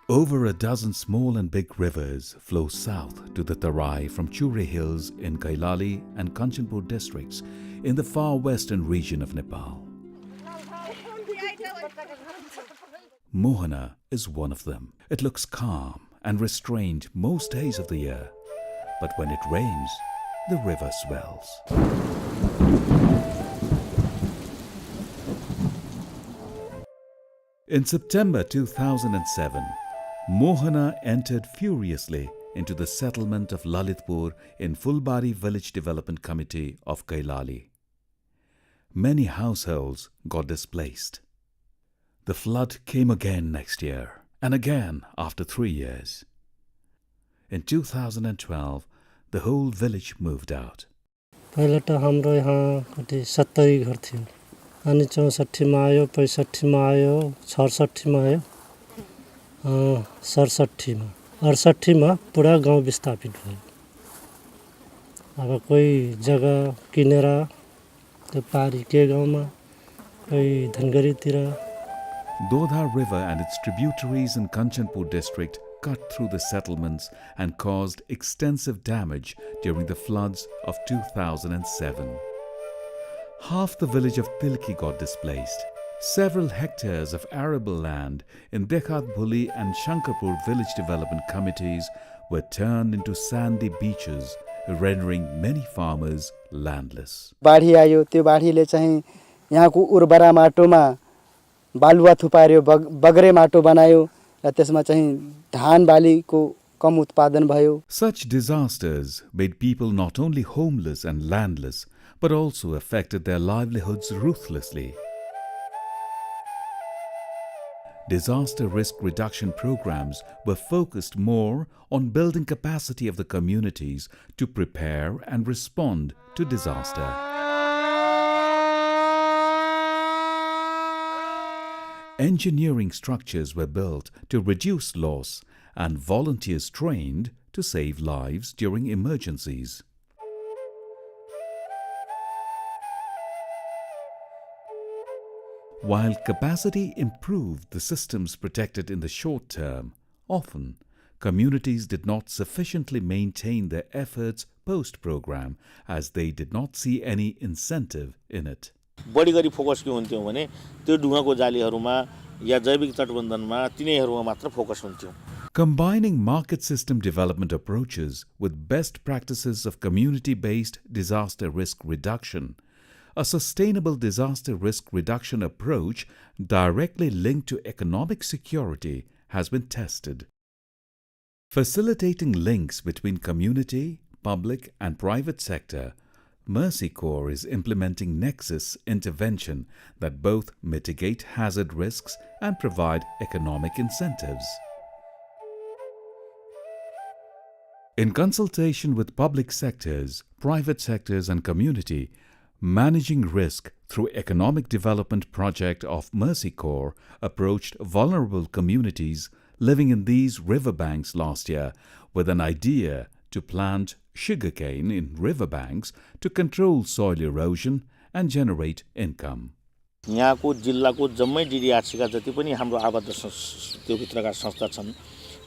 Over a dozen small and big rivers flow south to the Tarai from Churi Hills in Kailali and Kanchanpur districts in the far western region of Nepal. Mohana is one of them. It looks calm and restrained most days of the year, but when it rains, the river swells. In September 2007, Mohana entered furiously into the settlement of Lalitpur in Fulbari Village Development Committee of Kailali. Many households got displaced. The flood came again next year and again after 3 years. In 2012, the whole village moved out. पहिला त हाम्रो यहाँ कति 70 घर थियो अनि 64 मा आयो 65 मा आयो 66 मा आयो 67 मा 68 मा पुरा गाउँ विस्थापित भयो अब कोही जग्गा किनेर त्यो पारी के गाउँमा कोही धनगढीतिर Dodha River and its tributaries in Kanchanpur district cut through the settlements and caused extensive damage during the floods of 2007. Half the village of Tilki got displaced. Several hectares of arable land in Dekhat Bhuli and Shankarpur village development committees were turned into sandy beaches, rendering many farmers landless. बाढी आयो त्यो बाढीले चाहिँ यहाँको उर्वरा माटोमा बालुवा थुपार्यो बगरे माटो बनायो र त्यसमा चाहिँ धान बालीको कम उत्पादन भयो. Such disasters made people not only homeless and landless but also affected their livelihoods ruthlessly. Disaster risk reduction programs were focused more on building capacity of the communities to prepare and respond to disaster. Engineering structures were built to reduce loss and volunteers trained to save lives during emergencies. While capacity improved the systems protected in the short term, often communities did not sufficiently maintain their efforts post-program as they did not see any incentive in it. बढी गरी focus के हुन्थ्यो भने त्यो ढुङ्गाको जालीहरुमा या जैविक तटबन्धनमा तिनैहरुमा मात्र focus हुन्थ्यो. Combining market system development approaches with best practices of community-based disaster risk reduction, a sustainable disaster risk reduction approach directly linked to economic security has been tested. Facilitating links between community, public and private sector, Mercy Corps is implementing nexus intervention that both mitigate hazard risks and provide economic incentives. In consultation with public sectors, private sectors and community, Managing Risk through Economic Development Project of Mercy Corps approached vulnerable communities living in these riverbanks last year with an idea to plant sugarcane in riverbanks to control soil erosion and generate income. यहाँको जिल्लाको जम्मै DDRC का जति पनि हाम्रो आबद्ध त्यो भित्रका संस्था छन्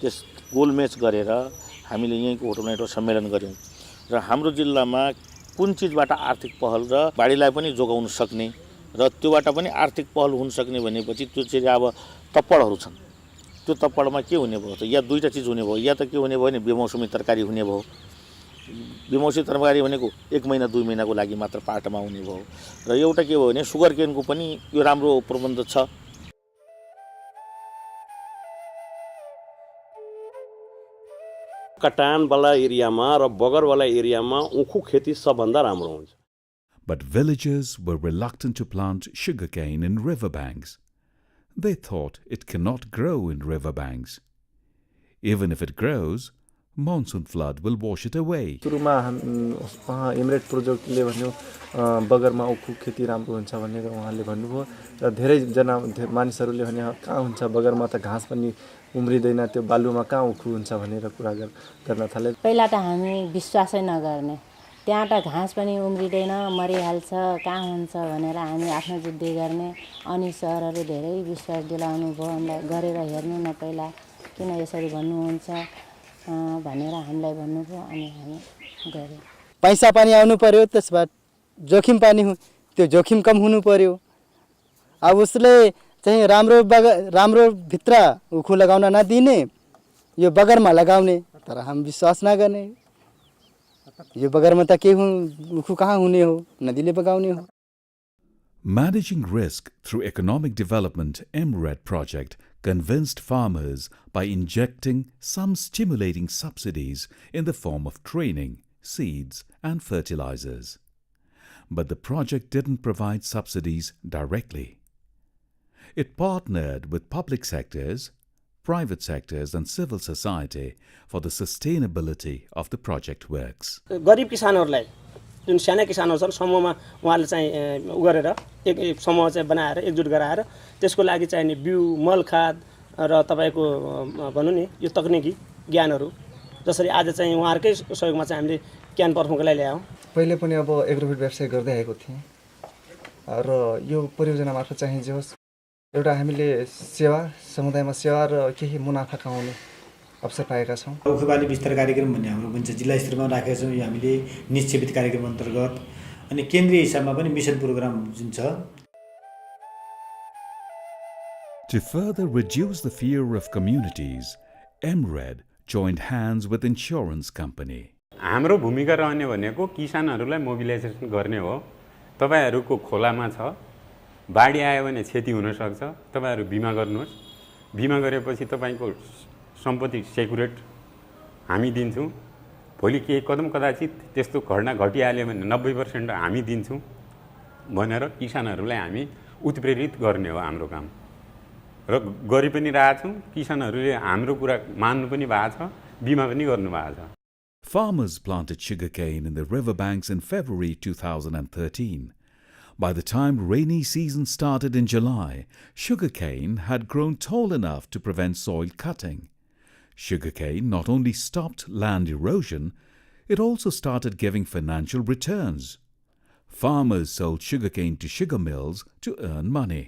त्यस गोलमेच गरेर हामीले यहीँको होटलमा एउटा सम्मेलन गर्यौं र हाम्रो जिल्लामा कुन चीजबाट आर्थिक पहल र बाढीलाई पनि जोगाउन सक्ने र त्योबाट पनि आर्थिक पहल हुन सक्ने भनेपछि त्यो चाहिँ अब तप्पडहरु छन्. त्यो तप्पडमा के हुने भयो त या दुईटा चीज हुने भयो या त के हुने भयो भने बेमौसमी तरकारी हुने भयो. बेमौसमी तरकारी भनेको 1 महिना 2 महिनाको लागि मात्र पाटमा हुने भयो र एउटा के भयो भने सुगर केनको पनि यो राम्रो प्रबन्ध छ. कटान वाला एरियामा र बगर वाला एरियामा उखु खेती सबभन्दा राम्रो हुन्छ. But villagers were reluctant to plant sugarcane in riverbanks. They thought it cannot grow in riverbanks. Even if it grows, monsoon flood will wash it away. सुरुमा एमरेट प्रोजेक्टले भन्यो बगरमा उखु खेती राम्रो हुन्छ भनेर उहाँले भन्नुभयो र धेरै जना मानिसहरूले भने कहाँ हुन्छ बगरमा त घाँस पनि उम्रिदैन त्यो बालुमा कहाँ उखु हुन्छ भनेर कुरा गर्न थाले. पहिला त हामी विश्वासै नगर्ने त्यहाँ त घाँस पनि उम्रिदैन मरिहाल्छ कहाँ हुन्छ भनेर हामी आफ्नो जिद्दी गर्ने अनि सरहरूले धेरै विश्वास दिलाउनु भयो हामीलाई गरेर हेर्नु न पहिला किन यसरी भन्नुहुन्छ भनेर हामीलाई भन्नुभयो अनि हामी गऱ्यौँ। पैसा पनि आउनु पर्यो, त्यसबाट जोखिम पनि त्यो जोखिम कम हुनु पर्यो। अब उसले चाहिँ राम्रो भित्र उखु लगाउन नदिने, यो बगरमा लगाउने, तर हामी विश्वास नगर्ने। यो बगरमा त के उखु कहाँ हुने हो, नदीले बगाउने हो। Managing risk through economic development MRED project convinced farmers by injecting some stimulating subsidies in the form of training, seeds and fertilizers. But the project didn't provide subsidies directly. It partnered with public sectors, private sectors and civil society for the sustainability of the project works. गरिब किसानहरूलाई जुन साना किसानहरू छन् समूहमा उहाँले चाहिँ गरेर एक समूह चाहिँ बनाएर एकजुट गराएर त्यसको लागि चाहिने बिउ, मल, खाद र तपाईको भनौँ नि यो तकनिकी ज्ञानहरू जसरी आज चाहिँ उहाँहरुकै सहयोगमा चाहिँ हामीले ज्ञान पर्फुको लागि ल्यायौँ। पहिले पनि अब एग्रोफिड व्यवसाय गर्दै आएको थिएँ र यो परियोजना मार्फत चाहिँ जे होस् एउटा हामीले सेवा समुदायमा सेवा र केही मुनाफा कमाउने अवसर पाएका छौँ। उखुबाली विस्तार कार्यक्रम भन्ने हाम्रो भन्छ जिल्ला स्तरमा राखेका छौँ। यो हामीले निश्चित कार्यक्रम अन्तर्गत अनि केन्द्रीय हिसाबमा पनि मिसन प्रोग्राम जुन छ। To further reduce the fear of communities, MRED joined hands with insurance company. हाम्रो भूमिका रहने भनेको किसानहरूलाई मोबिलाइजेसन गर्ने हो। तपाईहरुको खोलामा छ, बाढी आयो भने क्षति हुन सक्छ, तपाईहरु बीमा गर्नुहोस्। बीमा गरेपछि तपाईको सम्पत्ति सेक्युरेट हामी दिन्छौं। भोलि केही कदम कदाचित त्यस्तो घटना घटिहाल्यो भने 90% हामी दिन्छौं भनेर किसानहरूलाई हामी उत्प्रेरित गर्ने हो हाम्रो काम। र गरि पनि रहेछौं। किसानहरूले हाम्रो कुरा मान्नु पनि भएको छ, बीमा पनि गर्नु भएको छ। Farmers planted sugarcane in the riverbanks in February 2013. By the time rainy season started in July, sugarcane had grown tall enough to prevent soil cutting. Sugarcane not only stopped land erosion, it also started giving financial returns. Farmers sold sugarcane to sugar mills to earn money.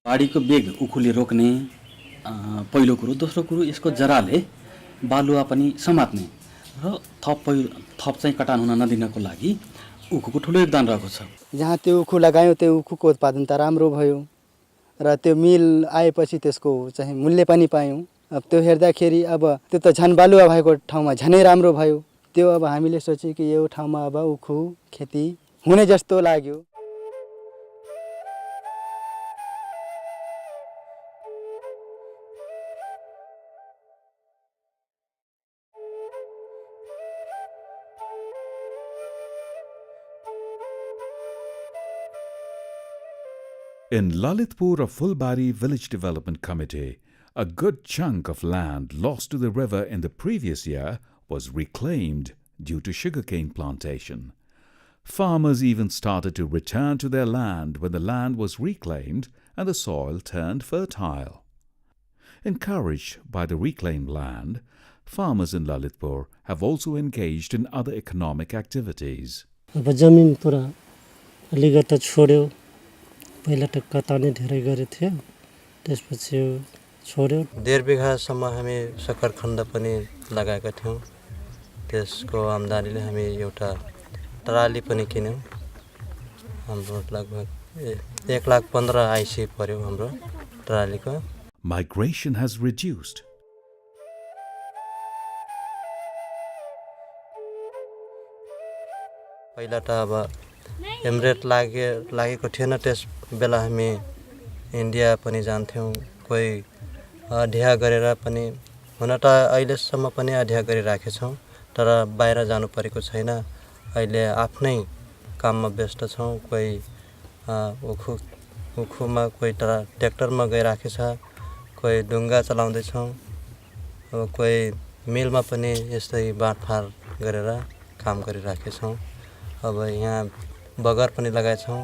बाढीको bag उखुले रोक्ने पहिलो कुरो। दोस्रो कुरो यसको जराले बालुवा पनि समात्ने र थप चाहिँ कटान हुन नदिनको लागि उखुको ठुलो योगदान रहेको छ। जहाँ त्यो उखु लगायो त्यो उखुको उत्पादनता राम्रो भयो र त्यो मिल आएपछि त्यसको चाहिँ मूल्य पनि पायौं। अब त्यो हेर्दाखेरि अब त्यो त झन बालुवा भएको ठाउँमा झनै राम्रो भयो। त्यो अब हामीले सोचे कि यो ठाउँमा अब उखु खेती हुने जस्तो लाग्यो। In Lalitpur, a Fulbari Village Development Committee, a good chunk of land lost to the river in the previous year was reclaimed due to sugarcane plantation. Farmers even started to return to their land when the land was reclaimed and the soil turned fertile. Encouraged by the reclaimed land, farmers in Lalitpur have also engaged in other economic activities. अब जमिन पुरा अलिकता छोड्यो। पहिला त कटाउने धेरै गरे थियो, त्यसपछि छोड्यो। 1.5 बिघासम्म हामी सकरखण्ड पनि लगाएका थियौं। त्यसको आम्दानीले हामी एउटा ट्राली पनि किन्यौं। हाम्रो लगभग 1,15,000 आइसी पर्यो हाम्रो ट्रालीको। Migration has reduced. पहिला त अब एमरेट लागेको थिएन। त्यस बेला हामी इन्डिया पनि जान्थ्यौं। कोही अध्यय गरेर पनि हुन त अहिलेसम्म पनि अध्यय गरिराखेछौं, तर बाहिर जानु परेको छैन। अहिले आफ्नै काममा व्यस्त छौं। कोही उखुमा, कोही ट्र्याक्टरमा गइराखेछ, कोही डुङ्गा चलाउँदै छौं, कोही मिलमा पनि यस्तै बाँडफाड गरेर काम गरिराखेछौं। अब यहाँ बगर पनि लगाएछौं।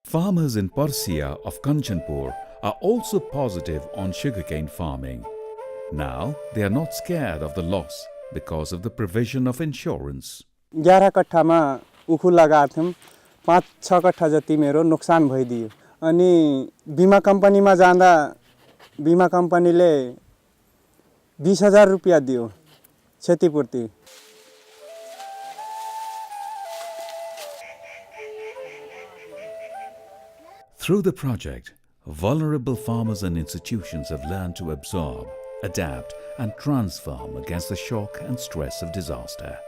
Farmers in Parsia of Kanchanpur are also positive on sugarcane farming. Now they are not scared of the loss because of the provision of insurance. 11 कट्ठामा उखु लगाएको थियौं। 5-6 कट्ठा जति मेरो नोक्सान भइदियो। अनि बिमा कम्पनीमा जाँदा बिमा कम्पनीले 20,000 रुपैयाँ दियो क्षतिपूर्ति। Through the project, vulnerable farmers and institutions have learned to absorb, adapt, and transform against the shock and stress of disaster.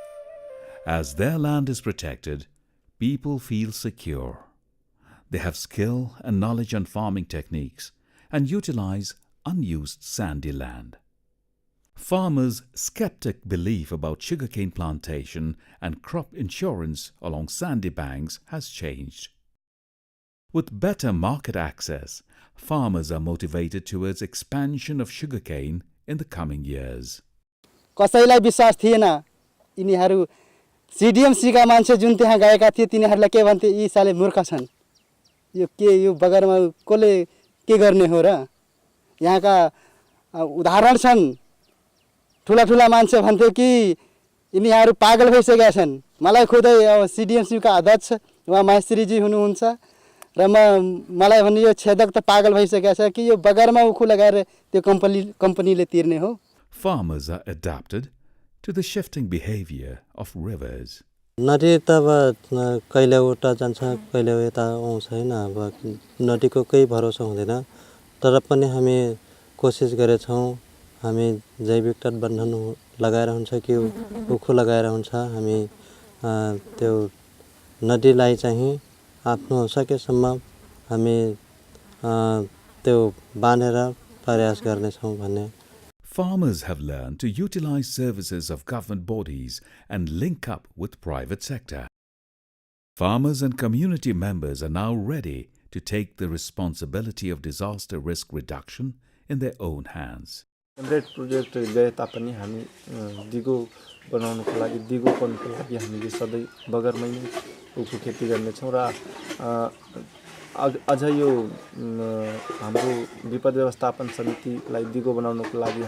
As their land is protected, people feel secure. They have skill and knowledge on farming techniques and utilize unused sandy land. Farmers' skeptic belief about sugarcane plantation and crop insurance along sandy banks has changed. With better market access, farmers are motivated towards expansion of sugarcane in the coming years. कसैलाई विश्वास थिएन। यिनीहरू CDMC का मान्छे जुन त्यहाँ गएका थिए तिनीहरूलाई के भन्थे, यी साले मूर्ख छन्, यो बगरमा कसले के गर्ने हो र। यहाँका उदाहरण छन्। ठुला मान्छे भन्थे कि यिनीहरू पागल भइसकेका छन्। मलाई खुदै CDMC का अध्यक्ष उहाँ माहेश्वरीजी हुनुहुन्छ र मलाई भन्ने यो छेदक त पागल भइसकेका छ कि यो बगरमा उखु लगाएर त्यो कम्पनीले तिर्ने हो। Farmers are adapted to the shifting behavior of rivers. नदी त अब कहिले उता जान्छ कहिले यता आउँछ हैन। अब नदीको केही भरोसा हुँदैन। तर पनि हामी कोसिस गरेछौँ। हामी जैविक तटबन्धन लगाएर हुन्छ कि उखु लगाएर हुन्छ। हामी त्यो नदीलाई चाहिँ आफ्नो सकेसम्म हामी त्यो बाँधेर प्रयास गर्नेछौँ भन्ने। Farmers have learned to utilize services of government bodies and link up with private sector. Farmers and community members are now ready to take the responsibility of disaster risk reduction in their own hands. एमरेट project गए तापनि हामी दिगो बनाउनको लागि दिगोपनको लागि हामीले सधैँ बगरमै नै उखु खेती गर्नेछौँ र अझ यो हाम्रो विपद व्यवस्थापन समितिलाई दिगो बनाउनको लागि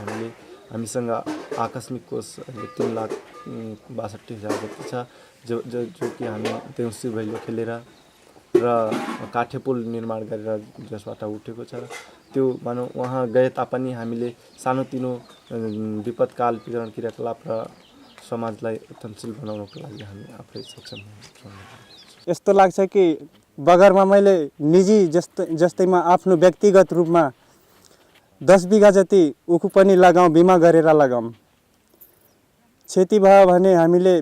हामीसँग आकस्मिक कोष 3,62,000 जति छ जो कि हामी देउसी भैलो खेलेर र काठे पुल निर्माण गरेर जसबाट उठेको छ। त्यो मानौ वहाँ गए तापनि हामीले सानोतिनो विपदकाल वितरण क्रियाकलाप र समाजलाई उत्थानशील बनाउनको लागि हामी आफै सक्षम छौँ। यस्तो लाग्छ कि बगरमा मैले निजी जस्तैमा आफ्नो व्यक्तिगत रूपमा 10 बिघा जति उखु पनि लगाऊँ, बिमा गरेर लगाऊँ। क्षति भयो भने हामीले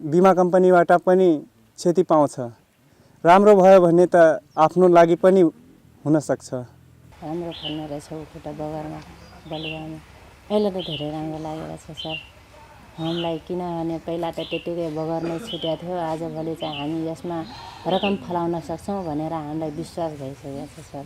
बिमा कम्पनीबाट पनि क्षति पाउँछ। राम्रो भयो भने त आफ्नो लागि पनि हुन सक्छ। राम्रो फल्ने रहेछ उखु त बगरमा बलुवामा। अहिले त धेरै राम्रो लागेको छ सर हामीलाई, किनभने पहिला त त्यतिकै बगरमै छुट्या थियो। आजभोलि चाहिँ हामी यसमा रकम फलाउन सक्छौँ भनेर हामीलाई विश्वास भइसकेको छ सर।